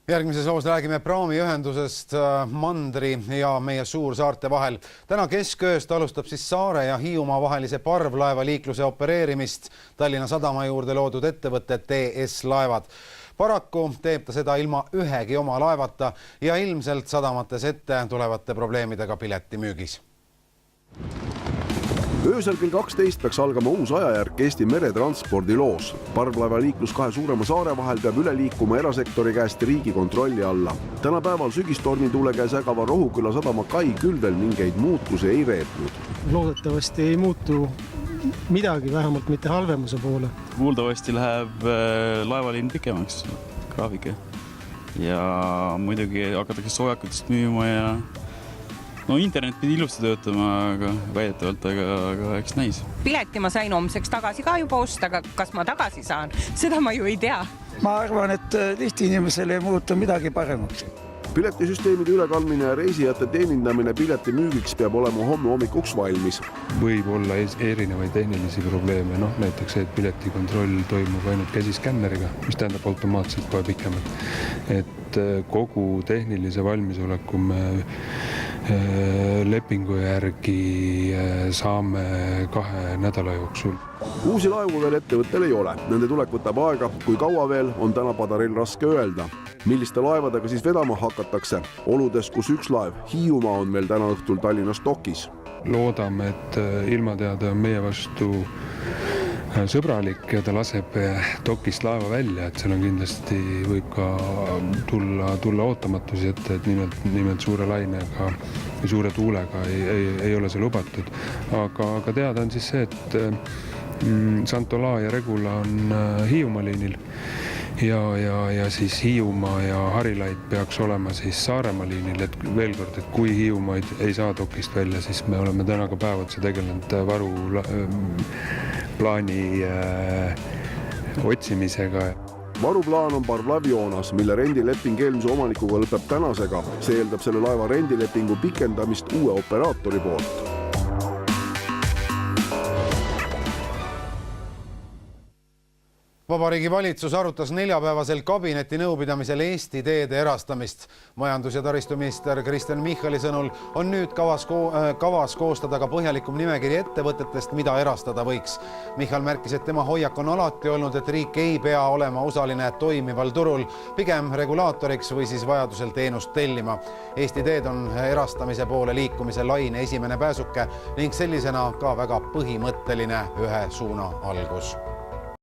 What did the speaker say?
Järgmises loos räägime praamiühendusest Mandri ja meie suursaarte vahel. Täna keskööst alustab siis Saare ja Hiiumaa vahelise parvlaevaliikluse opereerimist Tallinna Sadama juurde loodud ettevõtte TS Laevad. Paraku teeb ta seda ilma ühegi oma laevata ja ilmselt sadamates ette tulevate probleemidega piletimüügis. Öösel kell 12 peaks algama uus ajajärk Eesti meretranspordi loos. Parvlaevaliiklus kahe suurema saare vahel peab üle liikuma erasektori käest riigi kontrolli alla. Tänapäeval sügistormituule käes ägava Rohuküla sadama kai küll veel mingeid muutusi ei reetnud. Loodetavasti ei muutu midagi, vähemalt mitte halvemuse poole. Kuuldavasti läheb laevaliin pikemaks graafike ja muidugi hakatakse soojakutest müüma ja internet pidi ilusti töötama, aga väidetavalt, aga eks näis. Pileti ma sain homseks tagasi ka juba osta, aga kas ma tagasi saan? Seda ma ju ei tea. Ma arvan, et tihti inimesele ei muutu midagi paremaks. Piletisüsteemide ülekandmine ja reisijate teenindamine pileti müügiks peab olema homme hommikuks valmis. Võib olla erinevaid tehnilisi probleeme, näiteks see, et piletikontroll toimub ainult käsiskänneriga, mis tähendab automaatselt kohe pikemalt. Et kogu tehnilise valmisoleku me lepingu järgi saame 2 nädala jooksul. Uusi laevu veel ettevõttel ei ole. Nende tulek võtab aega, kui kaua veel on täna padaril raske öelda. Milliste laevadega siis vedama hakatakse? Oludes, kus üks laev, Hiiumaa, on meil täna õhtul Tallinnas dokis. Loodame, et ilmateade on meie vastu sõbralik ja ta laseb dokist laeva välja, et seal on kindlasti võib ka tulla ootamatusi ette, et nimelt suure lainega või suure tuulega ei ole see lubatud. Aga teada on siis see, et Santola ja Regula on Hiiumaa liinil ja siis Hiiumaa ja Harilaid peaks olema siis Saaremaa liinil, et veel kord, et kui Hiiumaid ei saa dokist välja, siis me oleme täna ka päevadse tegelenud varuplaani otsimisega. Varuplaan on Parvlavionas, mille rendileping eelmise omanikuga lõpeb tänasega. See eeldab selle laeva rendilepingu pikendamist uue operaatori poolt. Vabariigi valitsus arutas neljapäevasel kabineti nõupidamisel Eesti teede erastamist. Majandus- ja taristuminister Kristen Michali sõnul on nüüd kavas koostada ka põhjalikum nimekiri ettevõtetest, mida erastada võiks. Michal märkis, et tema hoiak on alati olnud, et riik ei pea olema osaline toimival turul, pigem regulaatoriks või siis vajadusel teenust tellima. Eesti teed on erastamise poole liikumise laine esimene pääsuke ning sellisena ka väga põhimõtteline ühe suuna algus.